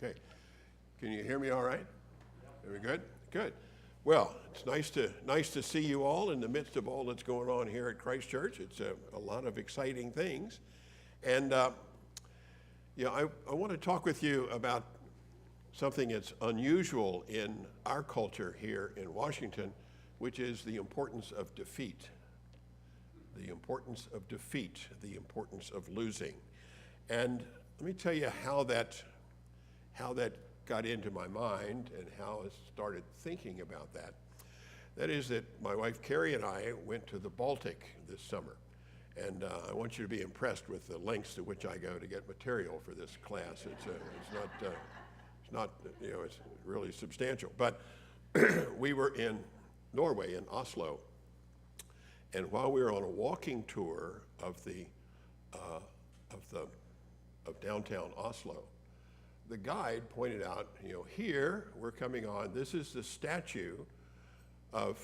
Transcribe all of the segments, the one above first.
Okay. Can you hear me all right? Very good? Good. Well, it's nice to see you all in the midst of all that's going on here at Christ Church. It's a lot of exciting things. And, I want to talk with you about something that's unusual in our culture here in Washington, which is the importance of defeat. The importance of defeat, the importance of losing. And let me tell you how that got into my mind and how I started thinking about that. That is that my wife Carrie and I went to the Baltic this summer. And I want you to be impressed with the lengths to which I go to get material for this class. It's really substantial. But we were in Norway, in Oslo, and while we were on a walking tour of downtown Oslo, the guide pointed out, here we're coming on. This is the statue of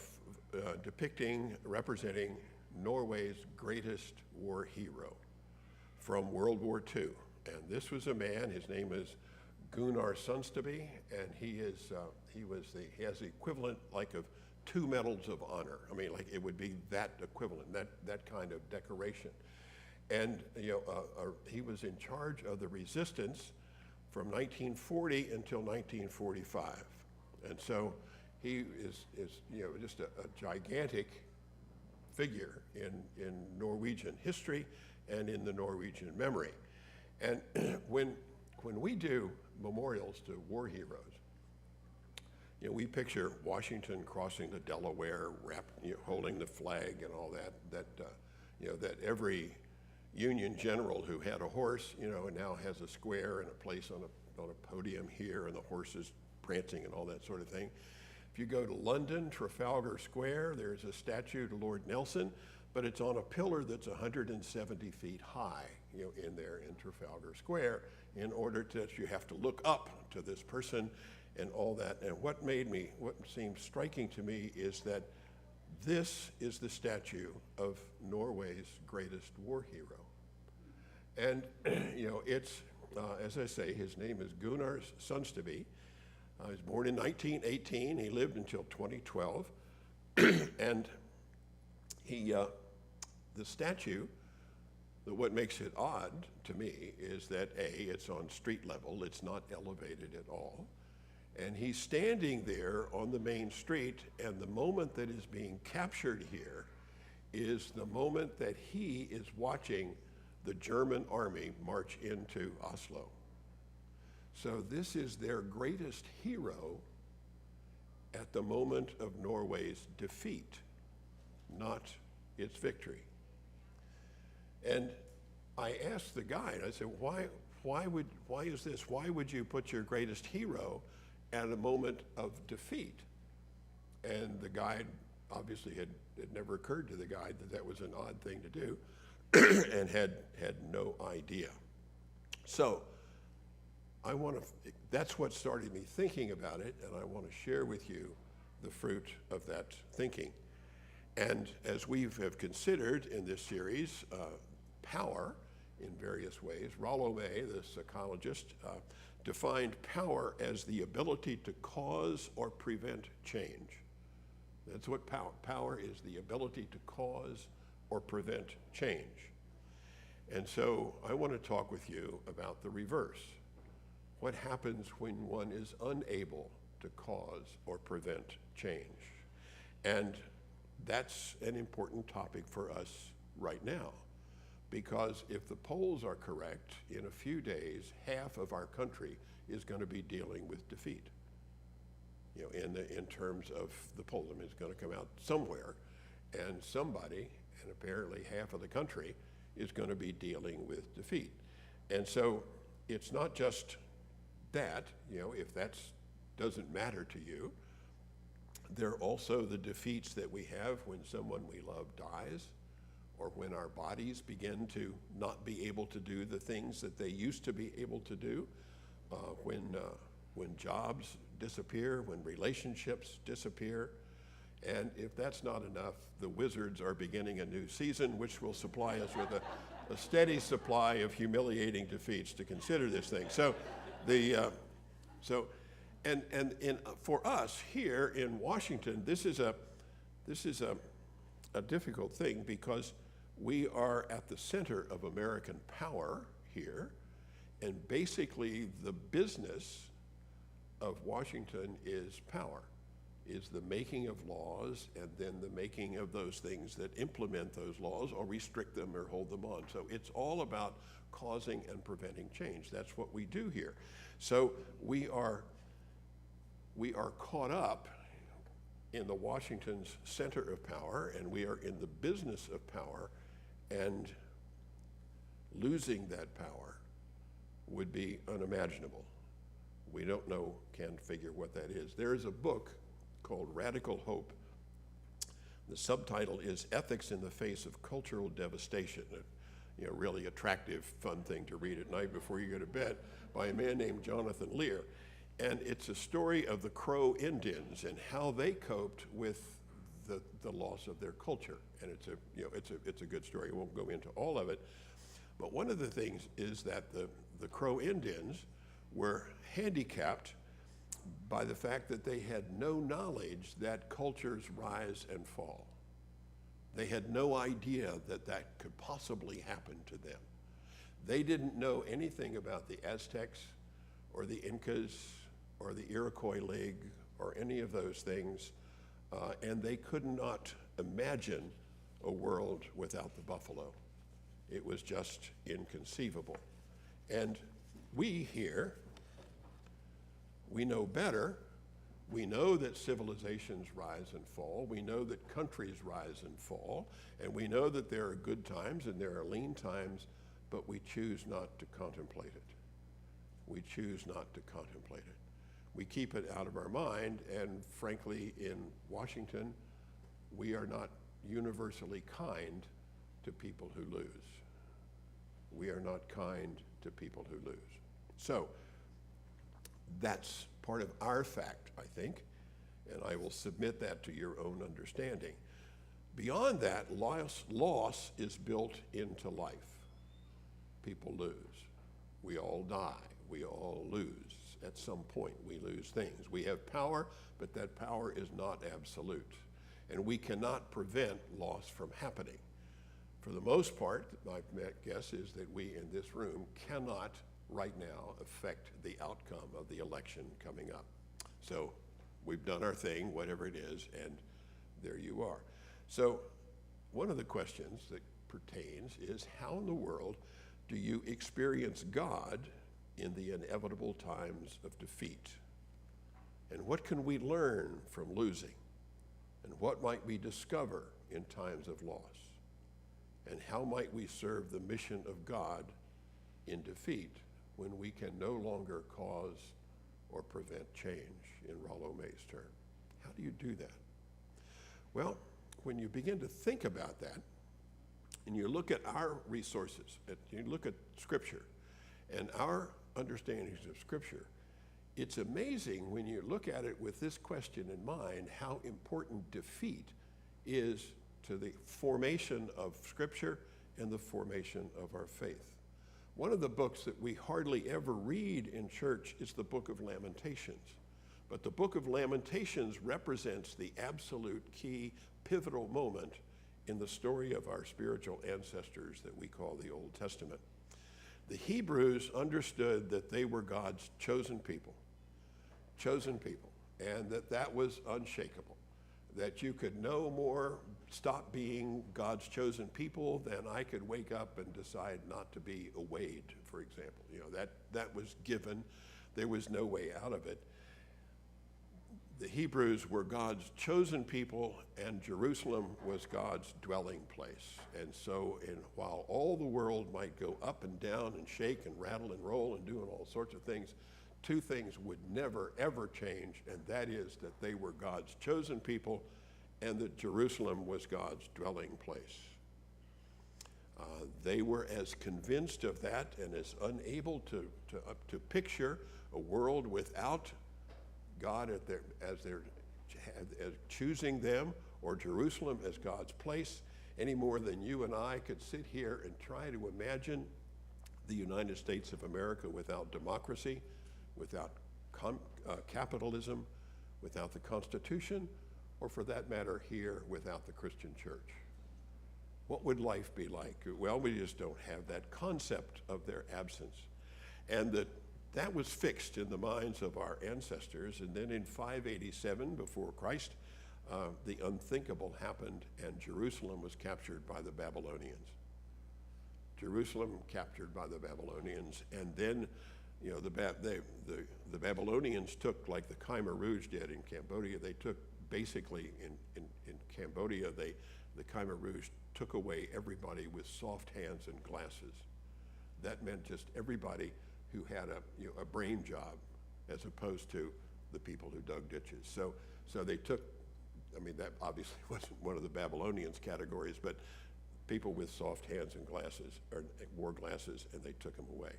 representing Norway's greatest war hero from World War II. And this was a man. His name is Gunnar Sundsteby, and he has the equivalent of 2 medals of honor. I mean, it would be that equivalent, that kind of decoration. And he was in charge of the resistance from 1940 until 1945. And so he is just a gigantic figure in Norwegian history and in the Norwegian memory. And when we do memorials to war heroes, we picture Washington crossing the Delaware, holding the flag and all that every Union general who had a horse, now has a square and a place on a podium here, and the horse is prancing and all that sort of thing. If you go to London, Trafalgar Square, there's a statue to Lord Nelson, but it's on a pillar that's 170 feet high, in there in Trafalgar Square, in order that you have to look up to this person and all that. And what seemed striking to me is that this is the statue of Norway's greatest war hero. And, it's, as I say, his name is Gunnar Sundsteby. He was born in 1918. He lived until 2012. And the statue, what makes it odd to me is that it's on street level. It's not elevated at all. And he's standing there on the main street, and the moment that is being captured here is the moment that he is watching the German army march into Oslo. So this is their greatest hero at the moment of Norway's defeat, not its victory. And I asked the guide, I said, why is this? Why would you put your greatest hero at a moment of defeat? And the guide obviously it never occurred to the guide that was an odd thing to do and had no idea. So that's what started me thinking about it, and I want to share with you the fruit of that thinking. And as we have considered in this series, power in various ways, Rollo May, the psychologist, defined power as the ability to cause or prevent change. That's what power is, the ability to cause or prevent change. And so I want to talk with you about the reverse. What happens when one is unable to cause or prevent change? And that's an important topic for us right now, because if the polls are correct, in a few days, half of our country is going to be dealing with defeat. In terms of the polls, I mean, it's going to come out somewhere, and somebody, and apparently half of the country, is going to be dealing with defeat. And so it's not just that, if that doesn't matter to you, there are also the defeats that we have when someone we love dies, or when our bodies begin to not be able to do the things that they used to be able to do, when jobs disappear, when relationships disappear. And if that's not enough, the Wizards are beginning a new season, which will supply us with a steady supply of humiliating defeats to consider this thing. So So, for us here in Washington, this is a difficult thing because we are at the center of American power here, and basically the business of Washington is power, is the making of laws and then the making of those things that implement those laws or restrict them or hold them on. So it's all about causing and preventing change. That's what we do here. So we are caught up in the Washington's center of power, and we are in the business of power, and losing that power would be unimaginable. We don't know, can't figure what that is. There is a book called Radical Hope. The subtitle is Ethics in the Face of Cultural Devastation. Really attractive, fun thing to read at night before you go to bed, by a man named Jonathan Lear. And it's a story of the Crow Indians and how they coped with the loss of their culture. And it's a good story. I won't go into all of it. But one of the things is that the Crow Indians were handicapped by the fact that they had no knowledge that cultures rise and fall. They had no idea that that could possibly happen to them. They didn't know anything about the Aztecs or the Incas or the Iroquois League or any of those things, and they could not imagine a world without the buffalo. It was just inconceivable. And we here, we know better. We know that civilizations rise and fall. We know that countries rise and fall. And we know that there are good times and there are lean times, but we choose not to contemplate it. We choose not to contemplate it. We keep it out of our mind, and frankly, in Washington, we are not universally kind to people who lose. We are not kind to people who lose. So, that's part of our fact, I think, and I will submit that to your own understanding. Beyond that, loss is built into life. People lose. We all die. We all lose. At some point, we lose things. We have power, but that power is not absolute. And we cannot prevent loss from happening. For the most part, my guess is that we in this room cannot right now affect the outcome of the election coming up. So we've done our thing, whatever it is, and there you are. So one of the questions that pertains is, how in the world do you experience God in the inevitable times of defeat? And what can we learn from losing? And what might we discover in times of loss? And how might we serve the mission of God in defeat when we can no longer cause or prevent change, in Rollo May's term? How do you do that? Well, when you begin to think about that, and you look at our resources, you look at Scripture and our understandings of Scripture, it's amazing when you look at it with this question in mind, how important defeat is to the formation of Scripture and the formation of our faith. One of the books that we hardly ever read in church is the book of Lamentations. But the book of Lamentations represents the absolute key, pivotal moment in the story of our spiritual ancestors that we call the Old Testament. The Hebrews understood that they were God's chosen people, and that was unshakable, that you could no more stop being God's chosen people than I could wake up and decide not to be a Wade, for example. That was given. There was no way out of it. The Hebrews were God's chosen people, and Jerusalem was God's dwelling place. And so, while all the world might go up and down and shake and rattle and roll and doing all sorts of things, two things would never, ever change, and that is that they were God's chosen people and that Jerusalem was God's dwelling place. They were as convinced of that and as unable to picture a world without God as choosing them, or Jerusalem as God's place, any more than you and I could sit here and try to imagine the United States of America without democracy, without capitalism, without the Constitution, or for that matter here, without the Christian church. What would life be like? Well, we just don't have that concept of their absence. And that was fixed in the minds of our ancestors. And then in 587 before Christ, the unthinkable happened, and Jerusalem was captured by the Babylonians. Jerusalem captured by the Babylonians, and then the Babylonians took, like the Khmer Rouge did in Cambodia, they took basically in Cambodia, the Khmer Rouge took away everybody with soft hands and glasses. That meant just everybody who had a brain job, as opposed to the people who dug ditches. So they took, that obviously wasn't one of the Babylonians' categories, but people with soft hands and glasses, or wore glasses, and they took them away.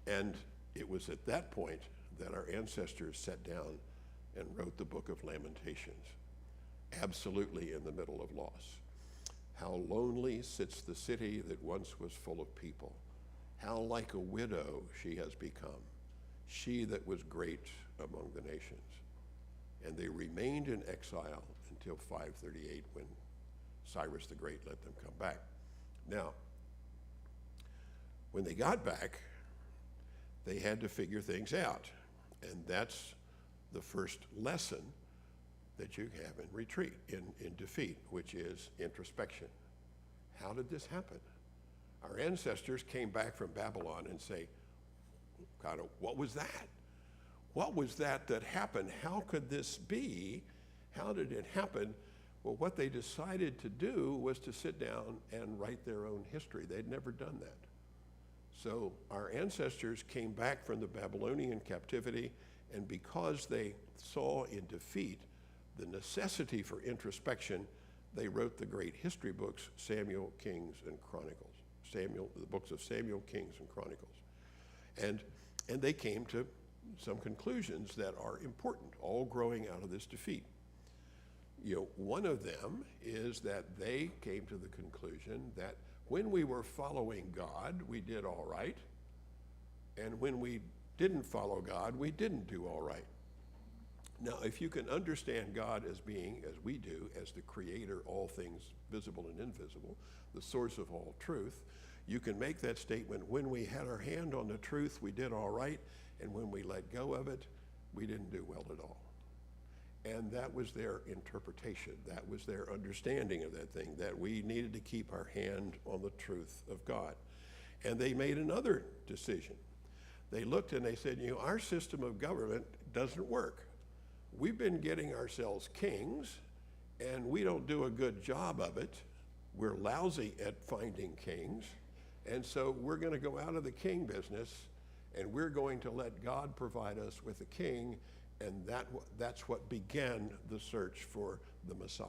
And it was at that point that our ancestors sat down and wrote the Book of Lamentations, absolutely in the middle of loss. How lonely sits the city that once was full of people. How like a widow she has become, she that was great among the nations. And they remained in exile until 538, when Cyrus the Great let them come back. Now, when they got back, they had to figure things out. And that's the first lesson that you have in retreat, in defeat, which is introspection. How did this happen? Our ancestors came back from Babylon and say, God, what was that? What was that happened? How could this be? How did it happen? Well, what they decided to do was to sit down and write their own history. They'd never done that. So our ancestors came back from the Babylonian captivity, and because they saw in defeat the necessity for introspection, they wrote the great history books, Samuel, Kings, and Chronicles. The books of Samuel, Kings, and Chronicles. And they came to some conclusions that are important, all growing out of this defeat. One of them is that they came to the conclusion that when we were following God, we did all right, and when we didn't follow God, we didn't do all right. Now, if you can understand God as being, as we do, as the creator, all things visible and invisible, the source of all truth, you can make that statement: when we had our hand on the truth, we did all right, and when we let go of it, we didn't do well at all. And that was their interpretation. That was their understanding of that thing, that we needed to keep our hand on the truth of God. And they made another decision. They looked and they said, our system of government doesn't work. We've been getting ourselves kings, and we don't do a good job of it. We're lousy at finding kings. And so we're going to go out of the king business, and we're going to let God provide us with a king. And that's what began the search for the Messiah,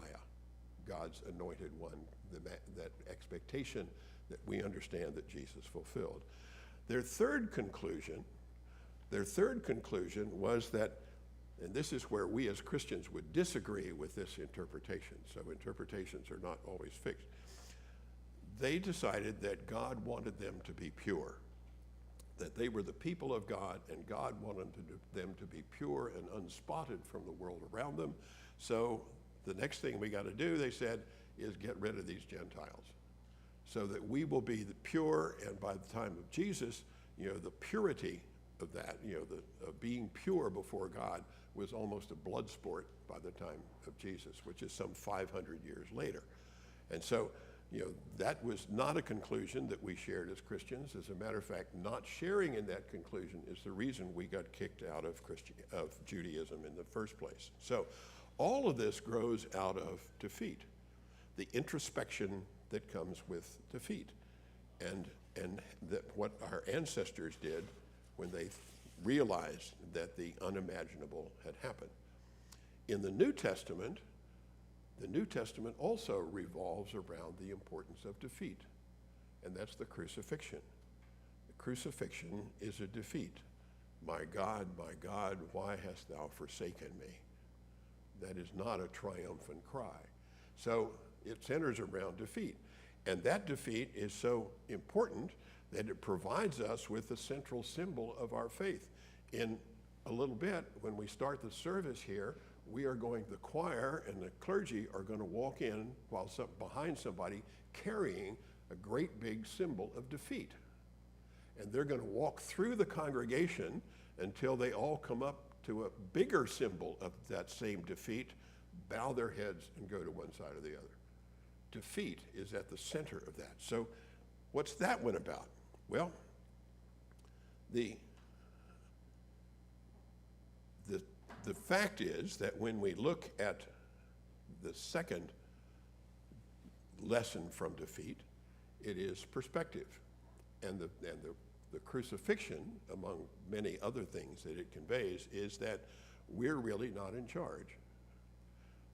God's anointed one, that expectation that we understand that Jesus fulfilled. Their third conclusion was that, and this is where we as Christians would disagree with this interpretation, so interpretations are not always fixed. They decided that God wanted them to be pure, that they were the people of God, and God wanted them to be pure and unspotted from the world around them. So the next thing we got to do, they said, is get rid of these Gentiles, so that we will be the pure. And by the time of Jesus, the purity of that, of being pure before God was almost a blood sport by the time of Jesus, which is some 500 years later. And so, that was not a conclusion that we shared as Christians. As a matter of fact, not sharing in that conclusion is the reason we got kicked out of Judaism in the first place. So all of this grows out of defeat, the introspection that comes with defeat, and that what our ancestors did when they realized that the unimaginable had happened. In the New Testament also revolves around the importance of defeat, and that's the crucifixion. The crucifixion is a defeat. My God, why hast thou forsaken me? That is not a triumphant cry. So it centers around defeat, and that defeat is so important that it provides us with the central symbol of our faith. In a little bit, when we start the service here, the choir and the clergy are going to walk in while behind somebody carrying a great big symbol of defeat. And they're going to walk through the congregation until they all come up to a bigger symbol of that same defeat, bow their heads, and go to one side or the other. Defeat is at the center of that. So what's that one about? Well, the fact is that when we look at the second lesson from defeat, it is perspective. And the crucifixion, among many other things that it conveys, is that we're really not in charge.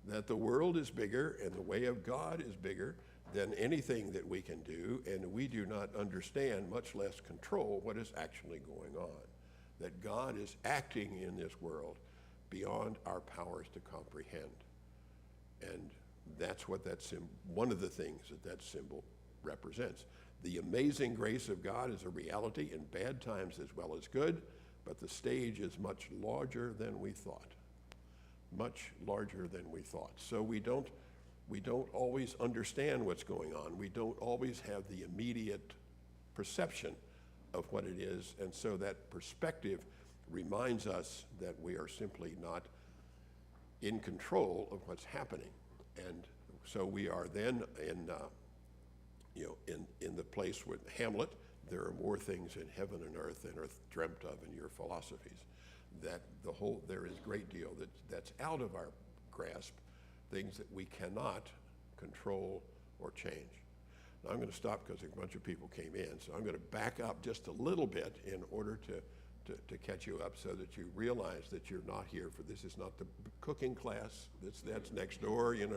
That the world is bigger and the way of God is bigger than anything that we can do, and we do not understand, much less control, what is actually going on. That God is acting in this world beyond our powers to comprehend. And that's what one of the things that symbol represents. The amazing grace of God is a reality in bad times as well as good, but the stage is much larger than we thought. Much larger than we thought. So we don't always understand what's going on. We don't always have the immediate perception of what it is, and so that perspective reminds us that we are simply not in control of what's happening. And so we are then in the place with Hamlet, there are more things in heaven and earth than are dreamt of in your philosophies. That there is a great deal that's out of our grasp, things that we cannot control or change. Now I'm going to stop because a bunch of people came in, so I'm going to back up just a little bit in order to catch you up so that you realize that you're not here for this. Is not the cooking class. That's next door. If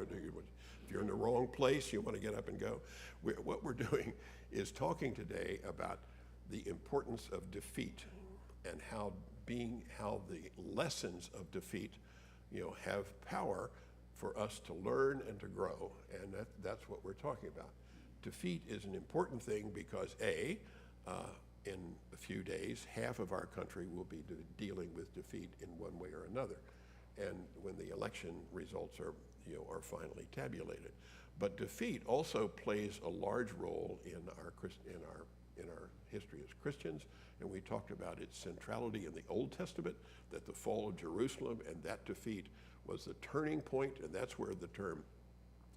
you're in the wrong place, you want to get up and go. What we're doing is talking today about the importance of defeat and how the lessons of defeat, have power for us to learn and to grow, and that's what we're talking about. Defeat is an important thing because in a few days, half of our country will be dealing with defeat in one way or another, and when the election results are finally tabulated. But defeat also plays a large role in our history as Christians, and we talked about its centrality in the Old Testament, that the fall of Jerusalem and that defeat was the turning point, and that's where the term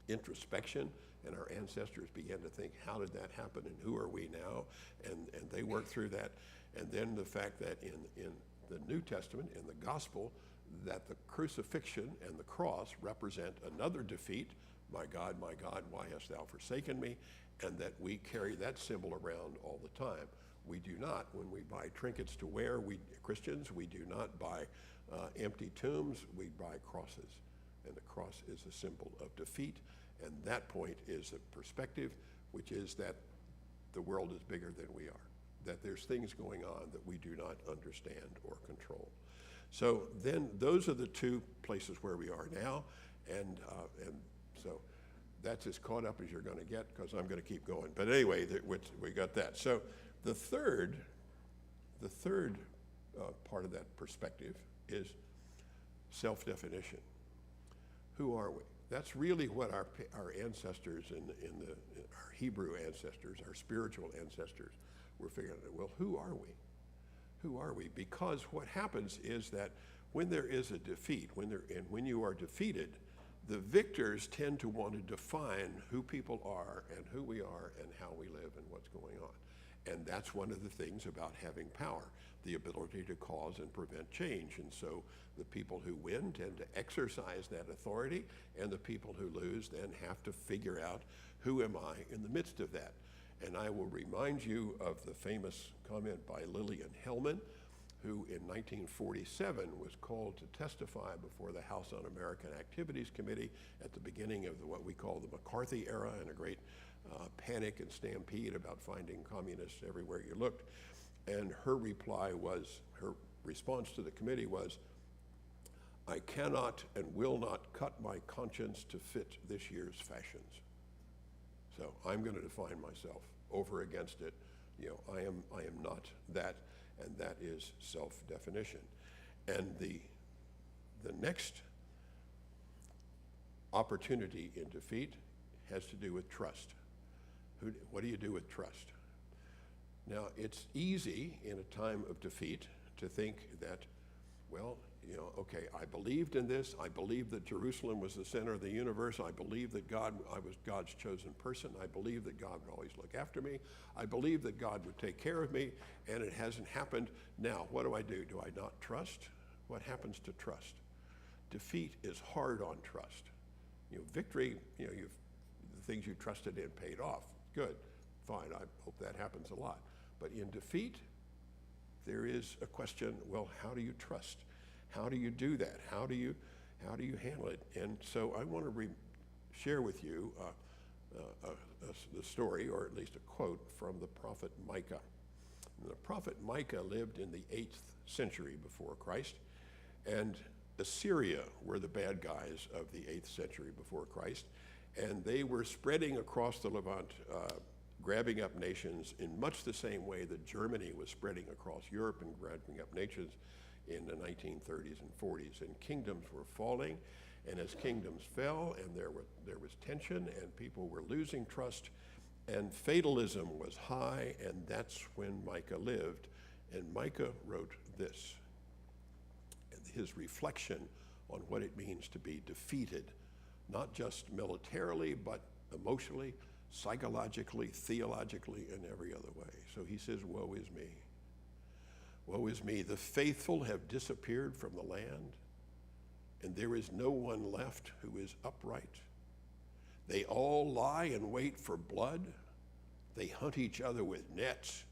introspection, and our ancestors began to think, how did that happen and who are we now? And they worked through that. And then the fact that in the New Testament, in the gospel, that the crucifixion and the cross represent another defeat. My God, why hast thou forsaken me? And that we carry that symbol around all the time. We do not, when we buy trinkets to wear, Christians, we do not buy empty tombs, we buy crosses. And the cross is a symbol of defeat. And that point is a perspective, which is that the world is bigger than we are, that there's things going on that we do not understand or control. So then those are the two places where we are now, and so that's as caught up as you're going to get, because I'm going to keep going. But anyway, we got that. So the third part of that perspective is self-definition. Who are we? That's really what our ancestors our Hebrew ancestors, our spiritual ancestors, were figuring out. Well, who are we? Who are we? Because what happens is that when there is a defeat, when you are defeated, the victors tend to want to define who people are and who we are and how we live and what's going on. And that's one of the things about having power, the ability to cause and prevent change. And so the people who win tend to exercise that authority, and the people who lose then have to figure out, who am I in the midst of that? And I will remind you of the famous comment by Lillian Hellman, who in 1947 was called to testify before the House Un-American Activities Committee at the beginning of what we call the McCarthy era, and a great panic and stampede about finding communists everywhere you looked. And her response to the committee was, I cannot and will not cut my conscience to fit this year's fashions. So I'm going to define myself over against it. I am not that, and that is self-definition. And the next opportunity in defeat has to do with trust. What do you do with trust? Now, it's easy in a time of defeat to think that, well, okay, I believed in this. I believed that Jerusalem was the center of the universe. I believed that I was God's chosen person. I believed that God would always look after me. I believed that God would take care of me, and it hasn't happened. Now, what do I do? Do I not trust? What happens to trust? Defeat is hard on trust. Victory, the things you trusted in paid off. Good, fine, I hope that happens a lot. But in defeat, there is a question, well, how do you trust? How do you do that? How do you handle it? And so I want to share with you the story, or at least a quote from the prophet Micah. And the prophet Micah lived in the 8th century before Christ, and Assyria were the bad guys of the 8th century before Christ, and they were spreading across the Levant, grabbing up nations in much the same way that Germany was spreading across Europe and grabbing up nations in the 1930s and 40s. And kingdoms were falling, and as kingdoms fell, and there was tension, and people were losing trust, and fatalism was high, and that's when Micah lived. And Micah wrote this, his reflection on what it means to be defeated, not just militarily, but emotionally, psychologically, theologically, and every other way. So he says, woe is me. Woe is me. The faithful have disappeared from the land, and there is no one left who is upright. They all lie in wait for blood. They hunt each other with nets.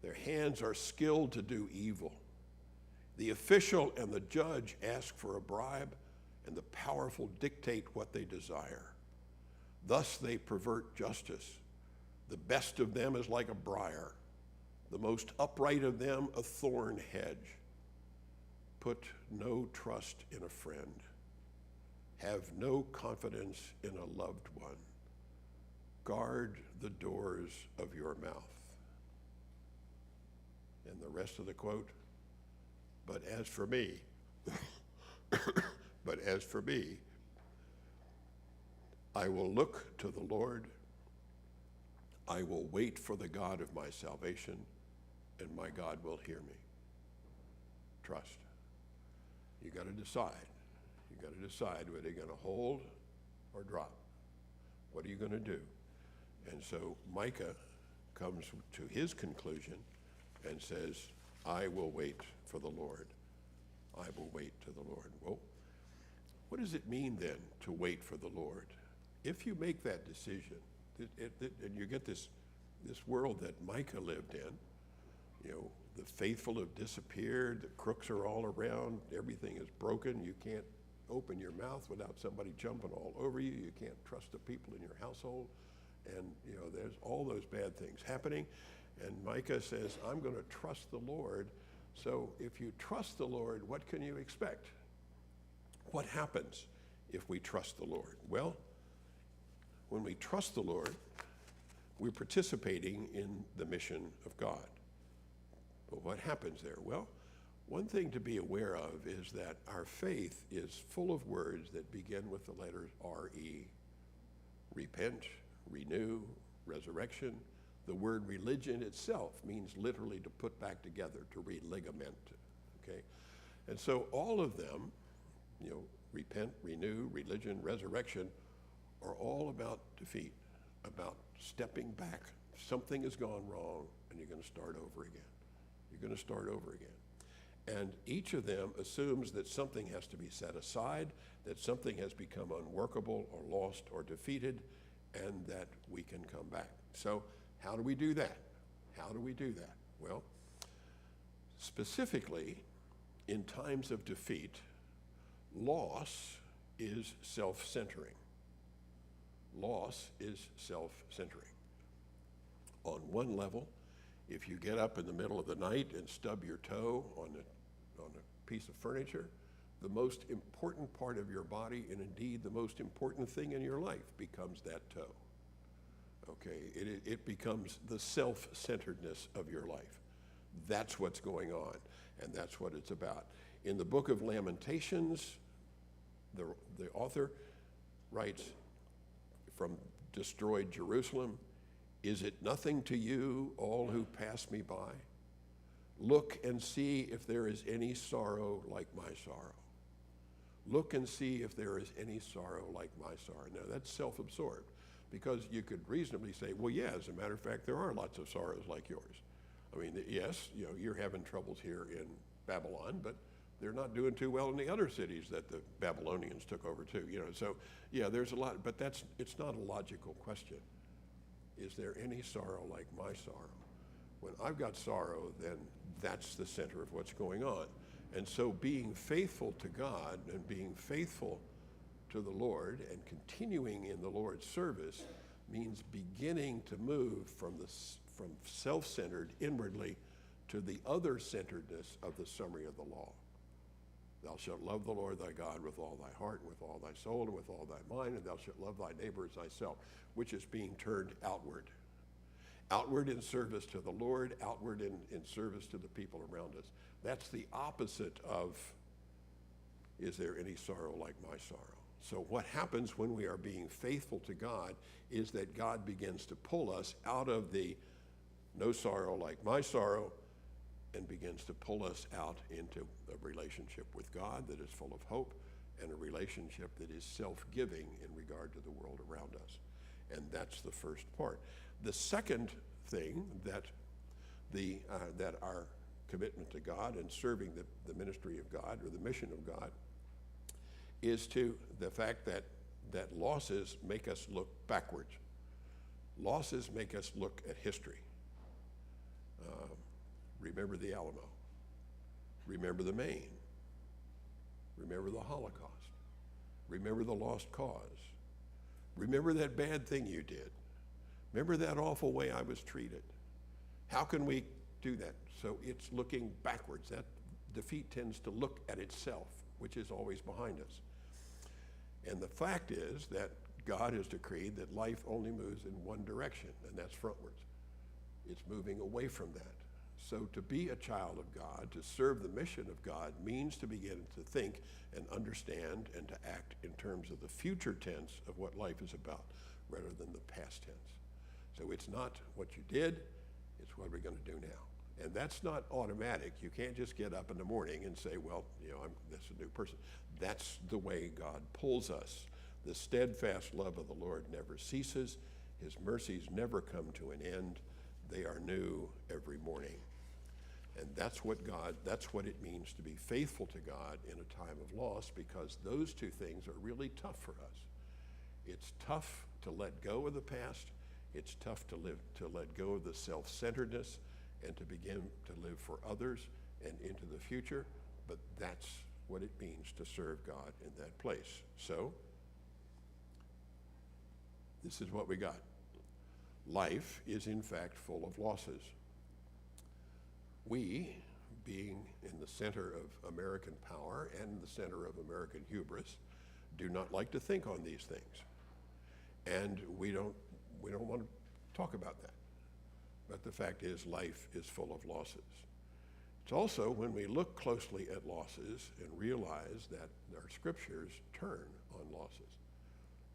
Their hands are skilled to do evil. The official and the judge ask for a bribe, and the powerful dictate what they desire. Thus they pervert justice. The best of them is like a briar, the most upright of them a thorn hedge. Put no trust in a friend. Have no confidence in a loved one. Guard the doors of your mouth. And the rest of the quote, but as for me, I will look to the Lord. I will wait for the God of my salvation, and my God will hear me. Trust. You got to decide. You got to decide whether you're going to hold or drop. What are you going to do? And so Micah comes to his conclusion and says, I will wait for the Lord. I will wait to the Lord. Well, what does it mean then to wait for the Lord? If you make that decision, and you get this world that Micah lived in, the faithful have disappeared, the crooks are all around, everything is broken, you can't open your mouth without somebody jumping all over you, you can't trust the people in your household, and there's all those bad things happening. And Micah says, I'm going to trust the Lord. So if you trust the Lord, what can you expect? What happens if we trust the Lord? Well, when we trust the Lord, we're participating in the mission of God. But what happens there? Well, one thing to be aware of is that our faith is full of words that begin with the letters R-E. Repent, renew, resurrection. The word religion itself means literally to put back together, to religament, okay? And so all of them, repent, renew, religion, resurrection, are all about defeat, about stepping back. Something has gone wrong, and you're going to start over again. You're going to start over again. And each of them assumes that something has to be set aside, that something has become unworkable or lost or defeated, and that we can come back. So how do we do that? How do we do that? Well, specifically, in times of defeat, loss is self-centering. Loss is self-centering. On one level, if you get up in the middle of the night and stub your toe on a piece of furniture, the most important part of your body, and indeed the most important thing in your life, becomes that toe. Okay, it becomes the self-centeredness of your life. That's what's going on, and that's what it's about. In the book of Lamentations, the author writes from destroyed Jerusalem, "Is it nothing to you, all who pass me by? Look and see if there is any sorrow like my sorrow. Look and see if there is any sorrow like my sorrow." Now that's self-absorbed, because you could reasonably say, well, yeah, as a matter of fact, there are lots of sorrows like yours. I mean, yes, you're having troubles here in Babylon, but they're not doing too well in the other cities that the Babylonians took over too. So yeah, there's a lot, but it's not a logical question. Is there any sorrow like my sorrow? When I've got sorrow, then that's the center of what's going on. And so being faithful to God and being faithful to the Lord and continuing in the Lord's service means beginning to move from self-centered inwardly to the other-centeredness of the summary of the law. Thou shalt love the Lord thy God with all thy heart, and with all thy soul, and with all thy mind, and thou shalt love thy neighbor as thyself, which is being turned outward. Outward in service to the Lord, outward in service to the people around us. That's the opposite of, is there any sorrow like my sorrow? So what happens when we are being faithful to God is that God begins to pull us out of the no sorrow like my sorrow, and begins to pull us out into a relationship with God that is full of hope, and a relationship that is self-giving in regard to the world around us. And that's the first part. The second thing that that our commitment to God and serving the ministry of God, or the mission of God, is to the fact that losses make us look backwards. Losses make us look at history. Remember the Alamo. Remember the Maine. Remember the Holocaust. Remember the lost cause. Remember that bad thing you did. Remember that awful way I was treated. How can we do that? So it's looking backwards. That defeat tends to look at itself, which is always behind us. And the fact is that God has decreed that life only moves in one direction, and that's frontwards. It's moving away from that. So to be a child of God, to serve the mission of God, means to begin to think and understand and to act in terms of the future tense of what life is about, rather than the past tense. So it's not what you did, it's what we're going to do now. And that's not automatic. You can't just get up in the morning and say, well, that's a new person. That's the way God pulls us. The steadfast love of the Lord never ceases. His mercies never come to an end. They are new every morning. And that's what it means to be faithful to God in a time of loss, because those two things are really tough for us. It's tough to let go of the past. It's tough to let go of the self-centeredness and to begin to live for others and into the future. But that's what it means to serve God in that place. So, this is what we got. Life is in fact full of losses. We, being in the center of American power and the center of American hubris, do not like to think on these things. And we don't want to talk about that. But the fact is, life is full of losses. It's also when we look closely at losses and realize that our scriptures turn on losses.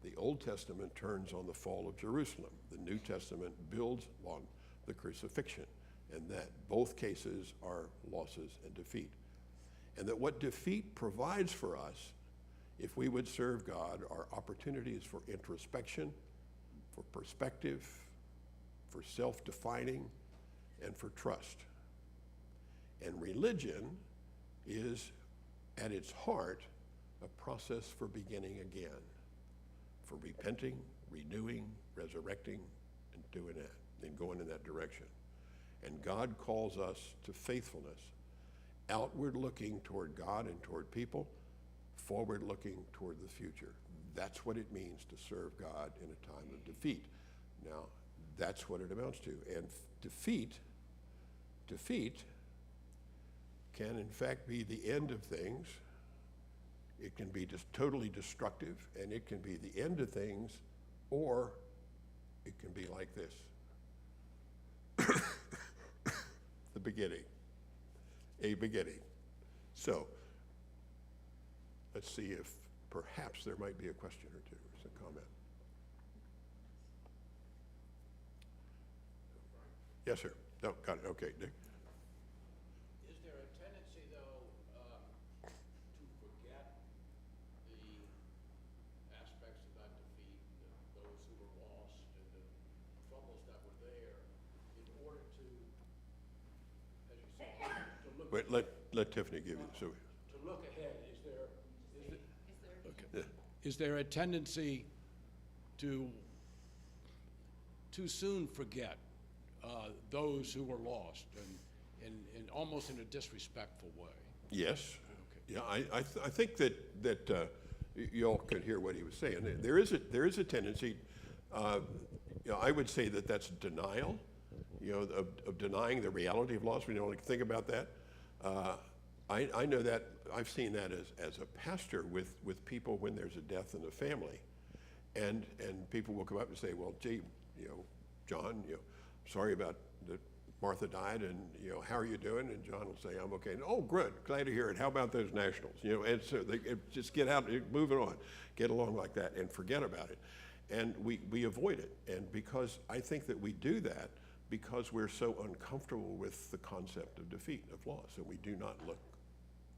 The Old Testament turns on the fall of Jerusalem. The New Testament builds on the crucifixion, and that both cases are losses and defeat. And that what defeat provides for us, if we would serve God, are opportunities for introspection, for perspective, for self-defining, and for trust. And religion is, at its heart, a process for beginning again, for repenting, renewing, resurrecting, and doing that, and going in that direction. And God calls us to faithfulness, outward looking toward God and toward people, forward looking toward the future. That's what it means to serve God in a time of defeat. Now, that's what it amounts to. And defeat can in fact be the end of things. It can be just totally destructive, and it can be the end of things, or it can be like this. The the beginning. A beginning. So, let's see if perhaps there might be a question or two, or some comment. Yes, sir. No, got it. Okay, Dick. Is there a tendency, though, to forget the aspects of that defeat, those who were lost and the troubles that were there, in order to, as you say, to look, Wait, let Tiffany give you, so. to look ahead? Is there a tendency to too soon forget those who were lost, and almost in a disrespectful way? Yes. Okay. Yeah, I think that you all could hear what he was saying. There is a tendency, I would say that that's denial, of denying the reality of loss. We don't think about that. I know that I've seen that as a pastor with people when there's a death in the family, and people will come up and say, well, gee, John, sorry about that Martha died, and how are you doing? And John will say, I'm okay. And, oh, good, glad to hear it. How about those nationals? And so they just get out, move it on, get along like that, and forget about it. And we avoid it. And because I think that we do that because we're so uncomfortable with the concept of defeat, of loss, and we do not look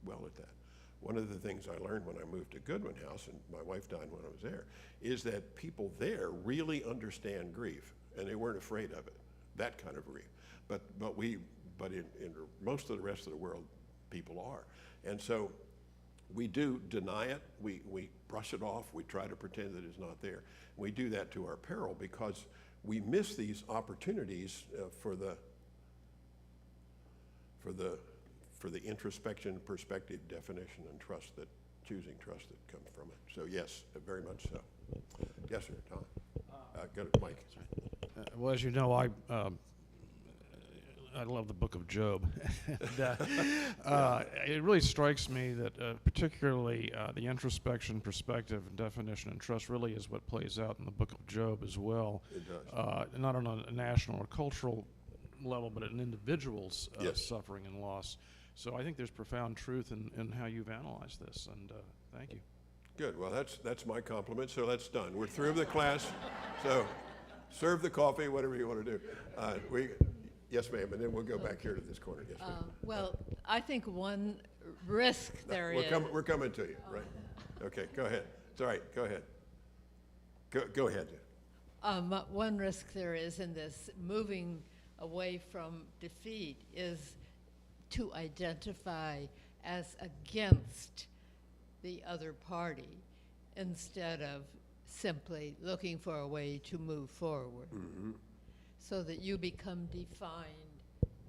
well at that. One of the things I learned when I moved to Goodwin House, and my wife died when I was there, is that people there really understand grief, and they weren't afraid of it, that kind of grief. But in most of the rest of the world, people are. And so we do deny it, we brush it off, we try to pretend that it's not there. We do that to our peril because we miss these opportunities for the introspection, perspective, definition, and trust that comes from it. So yes, very much so. Yes, sir, Tom. Got it, Mike. Well, as you know, I love the book of Job. And, it really strikes me that particularly the introspection, perspective, and definition and trust really is what plays out in the book of Job as well. It does. Not on a national or cultural level, but at an individual's Yes. suffering and loss. So I think there's profound truth in how you've analyzed this, and thank you. Good. Well, that's my compliment. So that's done. We're through the class. So serve the coffee, whatever you want to do. Yes, ma'am, and then we'll go back here to this corner. Yes, ma'am. Well, I think one risk there is. We're coming to you, right? Okay, go ahead. It's all right. Go ahead. Go ahead. One risk there is in this moving away from defeat is to identify as against the other party instead of simply looking for a way to move forward. Mm-hmm. So that you become defined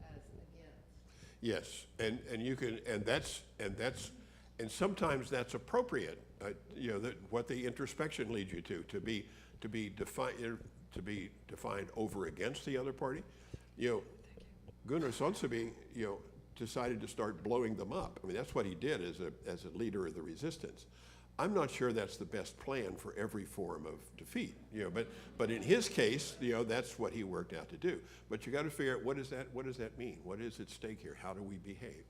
as against. Yes, and you can, and sometimes that's appropriate. What the introspection leads you to be defined over against the other party. Gunnar Sonseby, decided to start blowing them up. I mean, that's what he did as a leader of the resistance. I'm not sure that's the best plan for every form of defeat, but in his case, that's what he worked out to do. But you got to figure out what does that mean? What is at stake here? How do we behave?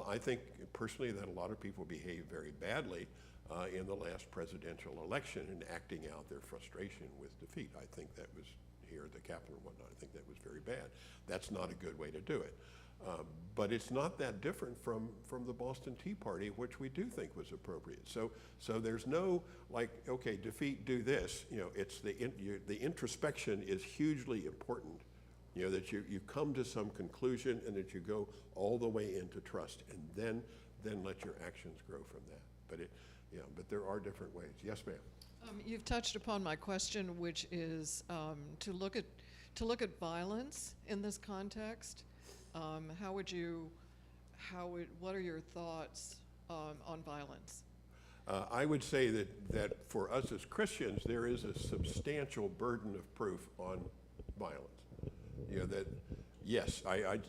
I think personally that a lot of people behaved very badly in the last presidential election in acting out their frustration with defeat. I think that was here at the Capitol and whatnot. I think that was very bad. That's not a good way to do it. But it's not that different from the Boston Tea Party, which we do think was appropriate. So there's no okay, defeat, do this. It's the introspection is hugely important. That you come to some conclusion and that you go all the way into trust, and then let your actions grow from that. But there are different ways. Yes, ma'am. You've touched upon my question, which is to look at violence in this context. What are your thoughts on violence? I would say that for us as Christians, there is a substantial burden of proof on violence. That yes,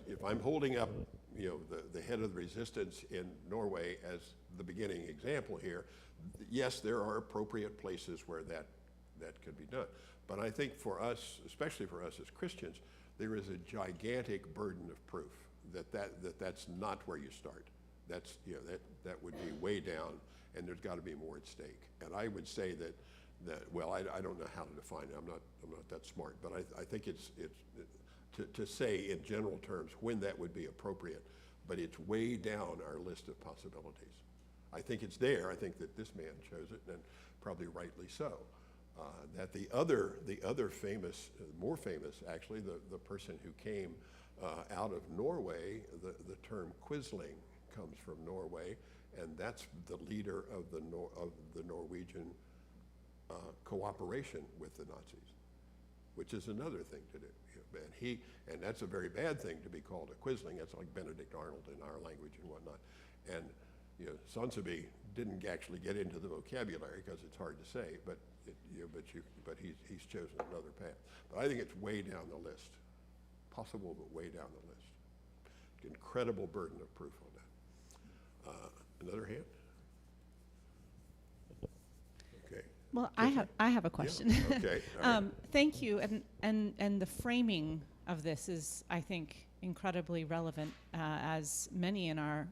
if I'm holding up, the head of the resistance in Norway as the beginning example here, yes, there are appropriate places where that could be done. But I think for us, especially for us as Christians, there is a gigantic burden of proof that's not where you start. That's, that would be way down, and there's got to be more at stake. And I would say that well, I don't know how to define it. I'm not that smart, but I think it's to say in general terms when that would be appropriate, but it's way down our list of possibilities. I think it's there. I think that this man chose it, and probably rightly so. That the other famous, more famous actually, the person who came out of Norway, the term Quisling comes from Norway, and that's the leader of the Norwegian cooperation with the Nazis, which is another thing to do. And that's a very bad thing to be called a Quisling. That's like Benedict Arnold in our language and whatnot. And Sonsonby didn't actually get into the vocabulary because it's hard to say, but he's chosen another path. But I think it's way down the list, possible, but way down the list. Incredible burden of proof on that. Another hand? Okay. Well, I have a question. Yeah, okay. All right. Thank you, and the framing of this is, I think, incredibly relevant, as many in our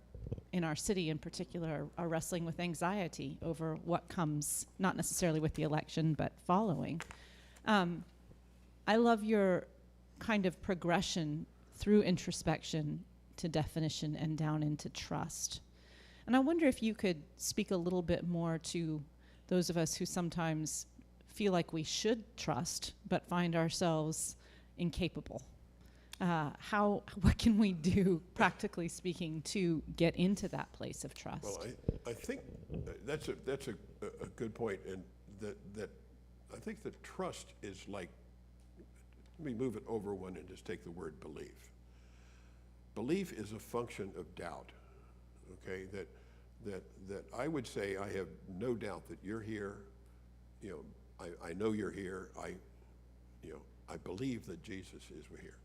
city in particular are wrestling with anxiety over what comes, not necessarily with the election, but following. I love your kind of progression through introspection to definition and down into trust. And I wonder if you could speak a little bit more to those of us who sometimes feel like we should trust, but find ourselves incapable. What can we do, practically speaking, to get into that place of trust? Well, I think that's a good point, and that I think that trust is like, let me move it over one and just take the word belief. Belief is a function of doubt. Okay, that I would say I have no doubt that you're here. I know you're here. I believe that Jesus is here.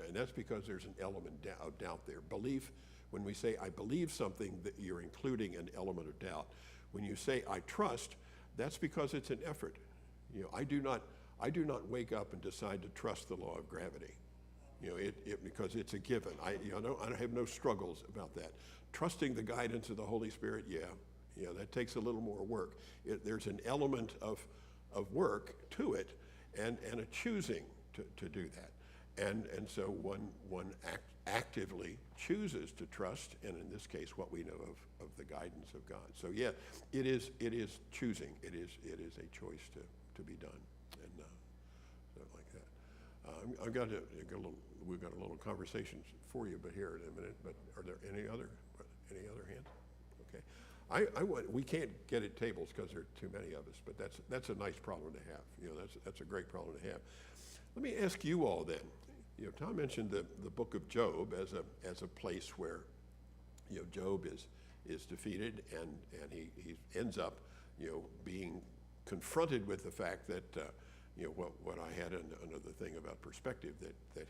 And that's because there's an element of doubt there. Belief, when we say I believe something, that you're including an element of doubt. When you say I trust, that's because it's an effort. I do not wake up and decide to trust the law of gravity. Because it's a given. I have no struggles about that. Trusting the guidance of the Holy Spirit, that takes a little more work. There's an element of work to it, and a choosing to do that. And so one actively chooses to trust, and in this case, what we know of the guidance of God. So yeah, it is choosing. It is a choice to be done, and something like that. We've got a little conversation for you, but here in a minute. But are there any other hands? Okay, we can't get at tables because there are too many of us, but that's a nice problem to have. That's a great problem to have. Let me ask you all then. Tom mentioned the book of Job as a place where Job is defeated, and he ends up being confronted with the fact that what I had another thing about perspective, that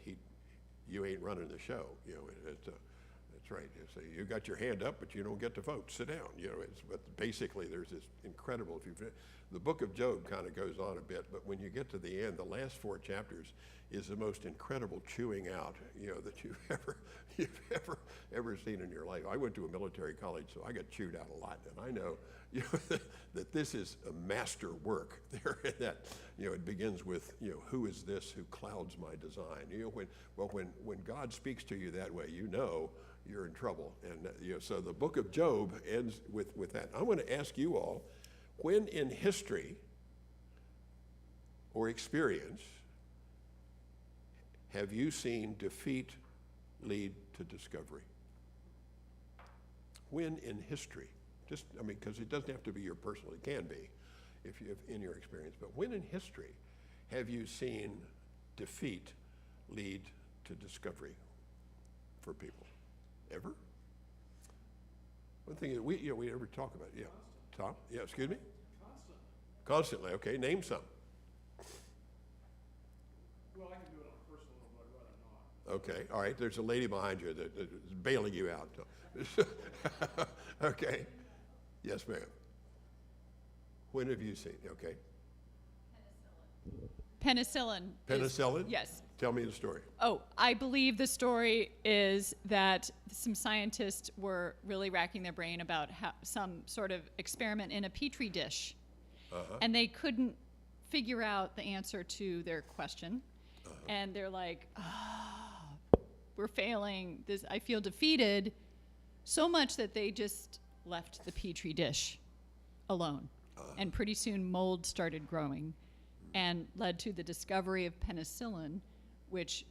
you ain't running the show. That's right. So you got your hand up, but you don't get to vote. Sit down. But basically there's this incredible. The book of Job kind of goes on a bit, but when you get to the end, the last 4 chapters is the most incredible chewing out that you've ever seen in your life. I went to a military college, so I got chewed out a lot, and I know that this is a master work there. That it begins with who is this who clouds my design? When God speaks to you that way, you're in trouble. And so the book of Job ends with that. I want to ask you all, when in history or experience have you seen defeat lead to discovery? When in history? Because it doesn't have to be your personal, it can be if in your experience, but when in history have you seen defeat lead to discovery for people? Ever? One thing that we ever talk about, yeah. Tom? Yeah, excuse me? Constantly, okay, name some. Well, I can do it on a personal level, but I'd rather not. Okay, all right, there's a lady behind you that is bailing you out. Okay. Yes, ma'am. When have you seen? Okay. Penicillin. Penicillin? Yes. Tell me the story. Oh, I believe the story is that some scientists were really racking their brain about how, some sort of experiment in a petri dish, and they couldn't figure out the answer to their question, and they're like, "Oh, we're failing. This, I feel defeated," so much that they just left the petri dish alone, and pretty soon mold started growing, and led to the discovery of penicillin, which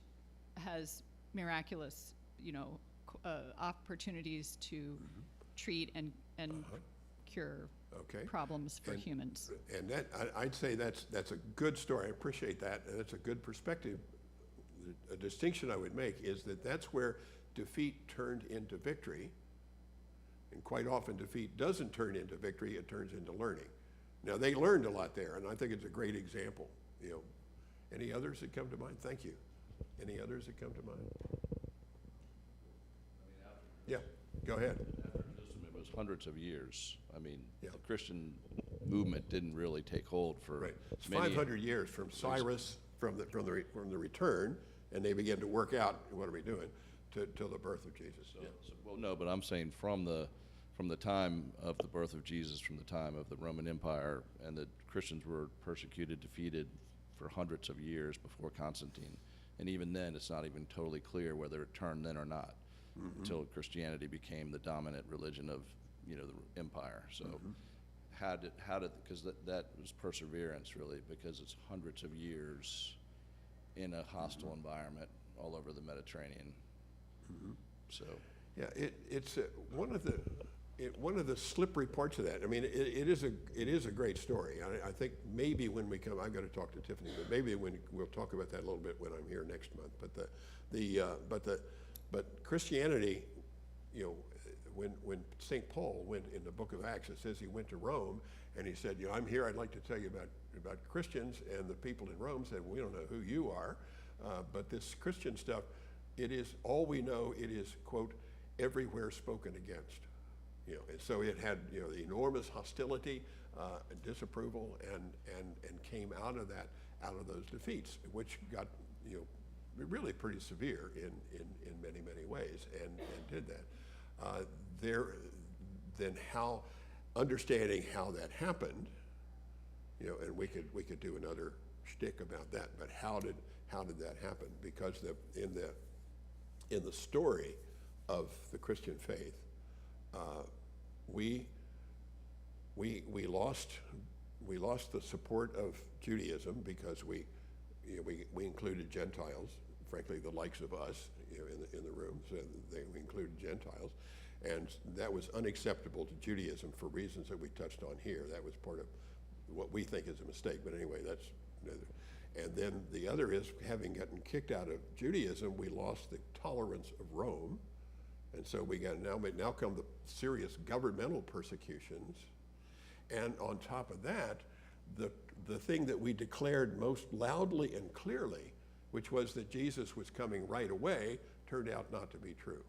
has miraculous, opportunities to treat and cure Okay. problems for And- humans. And that, I'd say that's a good story. I appreciate that. And that's a good perspective. A distinction I would make is that that's where defeat turned into victory. And quite often defeat doesn't turn into victory, it turns into learning. Now, they learned a lot there, and I think it's a great example. Any others that come to mind? Thank you. Any others that come to mind? Yeah, go ahead. It was hundreds of years. I mean, Yeah. the Christian movement didn't really take hold for Right. It's many 500 years from Cyrus, from the return, and they began to work out, what are we doing, till the birth of Jesus. Yeah. Well, no, but I'm saying from the time of the birth of Jesus, from the time of the Roman Empire, and the Christians were persecuted, defeated for hundreds of years before Constantine. And even then, it's not even totally clear whether it turned then or not, until Christianity became the dominant religion of, the empire. So how did, because that was perseverance, really, because it's hundreds of years in a hostile environment all over the Mediterranean. So, Yeah, it's one of the slippery parts of that. I mean, it is a great story. I think maybe when we come, I've got to talk to Tiffany, but maybe when we'll talk about that a little bit when I'm here next month. But Christianity, when St. Paul went in the book of Acts, it says he went to Rome and he said, I'm here. I'd like to tell you about Christians, and the people in Rome said, we don't know who you are, but this Christian stuff, it is all we know. It is, quote, everywhere spoken against. And so it had the enormous hostility and disapproval, and came out of those defeats, which got really pretty severe in many ways, and did that. Then how understanding how that happened, and we could do another shtick about that. But how did that happen? Because in the story of the Christian faith, we lost the support of Judaism because we included Gentiles, frankly, the likes of us, in the room. So we included Gentiles, and that was unacceptable to Judaism for reasons that we touched on here. That was part of what we think is a mistake. But anyway, that's another. And then the other is, having gotten kicked out of Judaism, we lost the tolerance of Rome. And so we got now come the serious governmental persecutions, and on top of that, the thing that we declared most loudly and clearly, which was that Jesus was coming right away, turned out not to be true.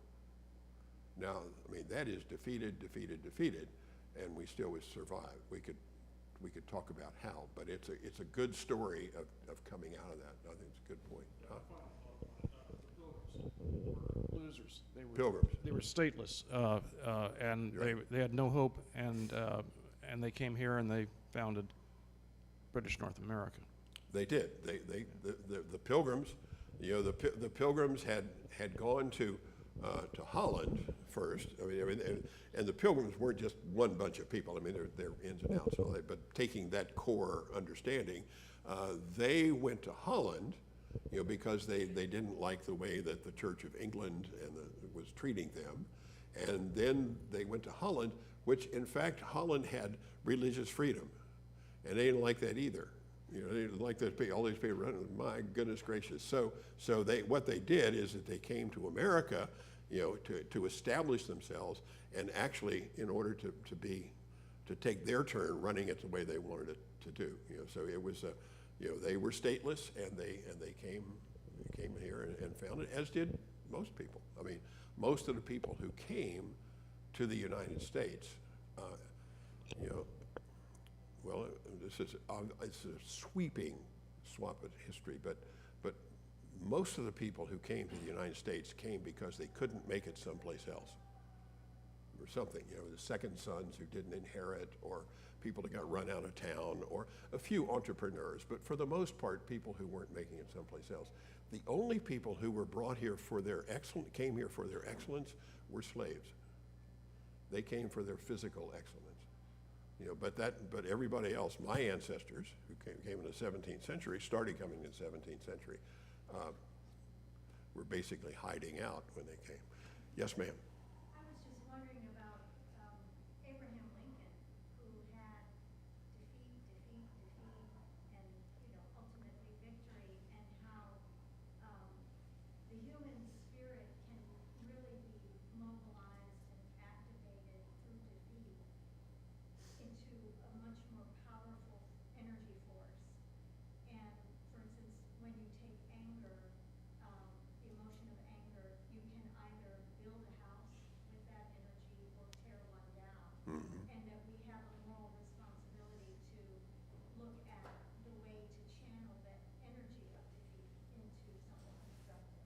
Now, I mean, that is defeated, and we still would survive. We could talk about how, but it's a good story of coming out of that. I think it's a good point. Losers. Pilgrims. They were stateless, and Right. they had no hope, and they came here and they founded British North America. They did. The Pilgrims, the Pilgrims had gone to Holland first. I mean, and the Pilgrims weren't just one bunch of people. I mean, they're ins and outs, all that. But taking that core understanding, they went to Holland, because they didn't like the way that the Church of England was treating them, and then they went to Holland, which in fact Holland had religious freedom, and they didn't like that either. They didn't like all these people running. My goodness gracious! So what they did is that they came to America, to establish themselves, and actually in order to take their turn running it the way they wanted it to do. So it was they were stateless, and they came here and found it, as did most people. I mean, most of the people who came to the United States, it's a sweeping swap of history, but most of the people who came to the United States came because they couldn't make it someplace else or something. You know, the second sons who didn't inherit, or people that got run out of town, or a few entrepreneurs, but for the most part, people who weren't making it someplace else. The only people who were brought here for their came here for their excellence were slaves. They came for their physical excellence. You know, but everybody else, my ancestors who came in the 17th century, started coming in the 17th century, were basically hiding out when they came. Yes, ma'am. I was just wondering about Abraham Lincoln, who had defeat, and ultimately victory, and how the human spirit can really be mobilized and activated through defeat into a much more powerful energy force. And for instance, when you take anger, the emotion of anger, you can either build a house with that energy or tear one down. And that we have a moral responsibility to look at the way to channel that energy of defeat into something constructive.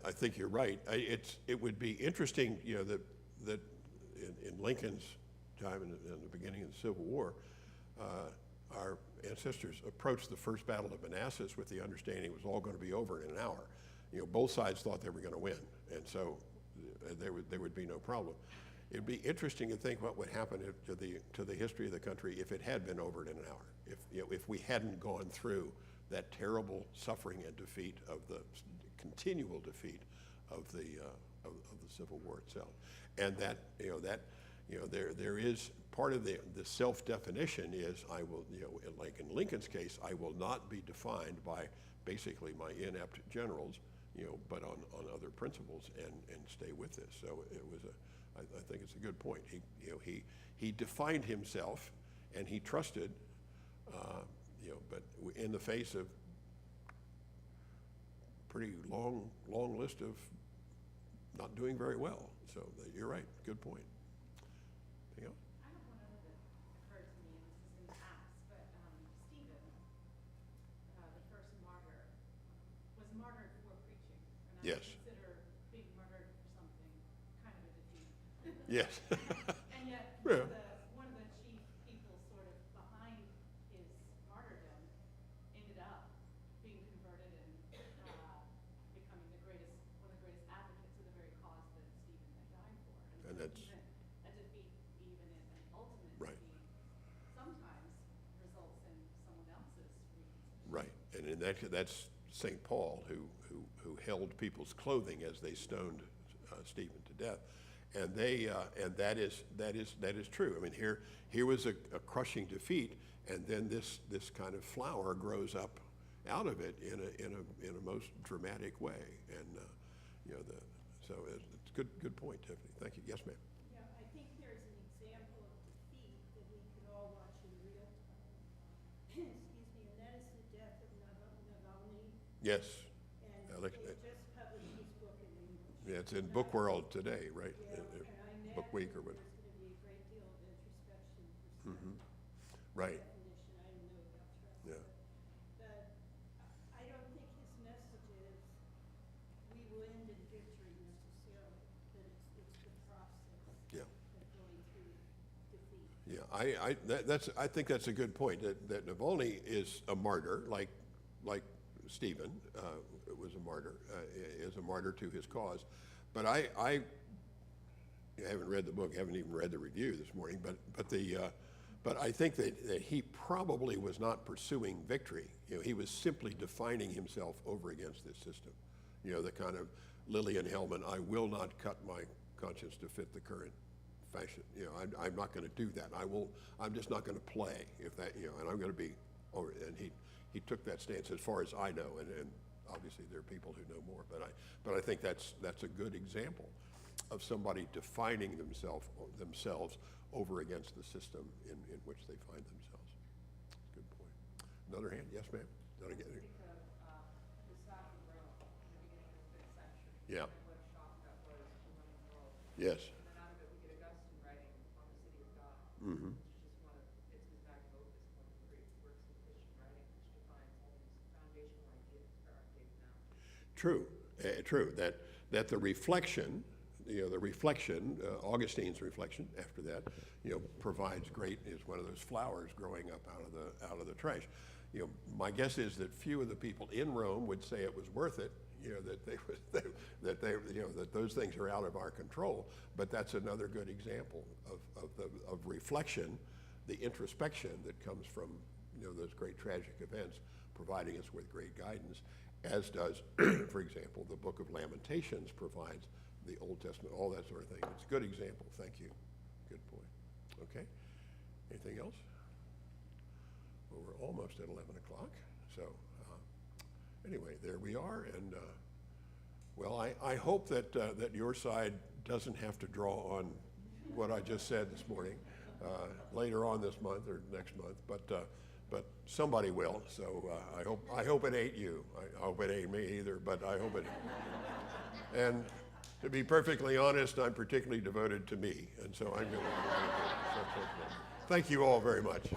I think you're right. It would be interesting, you know, that in Lincoln's time in the beginning of the Civil War, our ancestors approached the first Battle of Manassas with the understanding it was all going to be over in an hour. You know, both sides thought they were going to win, and so there would be no problem. It'd be interesting to think what would happen to the history of the country if it had been over in an hour. If we hadn't gone through that terrible suffering and defeat of the continual defeat of the Civil War itself, and there is part of the self-definition is I will, like in Lincoln's case, I will not be defined by basically my inept generals, but on other principles and stay with this. So it was I think it's a good point. He defined himself and he trusted, but in the face of pretty long list of not doing very well. So you're right, good point. Anything else? I have one other that occurred to me, and this is in the Acts, but Stephen, the first martyr, was martyred for preaching. And I Yes. consider being martyred for something kind of a defeat. Yes. And yet, Yeah. one of the chief people sort of behind his martyrdom ended up being converted and becoming one of the greatest advocates of the very cause that Stephen had died for. And so that's- even a defeat, even in an ultimate Right. defeat, sometimes results in someone else's reconsideration. Right, and that's St. Paul who held people's clothing as they stoned Stephen to death, and that is true. I mean, here was a crushing defeat, and then this kind of flower grows up out of it in a most dramatic way, and so it's good point, Tiffany. Thank you. Yes, ma'am. Yeah, I think there's an example of defeat that we could all watch in real time. Excuse me, and that is the death of Navalny. Yes. And Alex- they just published his book in English. Yeah, it's in Book World today, right? Yeah, and I Book Week or imagine what? there's gonna be a great deal of introspection for some Right. definition. I don't know about trust. Yeah. But I don't think his message is, we will end in victory necessarily, but it's the process Yeah. of going through defeat. Yeah, I think that's a good point, that Navalny is a martyr, like Stephen was a martyr, is a martyr to his cause. But I haven't read the book, haven't even read the review this morning, but I think that he probably was not pursuing victory. He was simply defining himself over against this system. The kind of Lillian Hellman, I will not cut my conscience to fit the current fashion. I'm not going to do that. I'm just not going to play if that, and I'm going to be over. And he took that stance as far as I know, and obviously there are people who know more, but I think that's a good example of somebody defining themselves over against the system in which they find themselves. Good point. Another hand? Yes, ma'am. Think of the South of Rome in the beginning of the 5th century. Yeah. And what a shock that was to the Roman world. Yes. And then out of it, we get Augustine writing on the city of God, Mm-hmm. which is just it's his magnum opus, one of the great works of Christian writing, which defines all these foundational ideas for our faith now. True, true, that the reflection, Augustine's reflection after that, provides is one of those flowers growing up out of the trash. My guess is that few of the people in Rome would say it was worth it, that those things are out of our control, but that's another good example of reflection, the introspection that comes from, those great tragic events, providing us with great guidance, as does, for example, the Book of Lamentations provides the Old Testament, all that sort of thing. It's a good example. Thank you. Good point. Okay. Anything else? Well, we're almost at 11 o'clock. So anyway, there we are. And well, I hope that that your side doesn't have to draw on what I just said this morning later on this month or next month, but somebody will. So I hope it ain't you. I hope it ain't me either, but I hope it. And to be perfectly honest, I'm particularly devoted to me, and so I'm going to. Thank you all very much.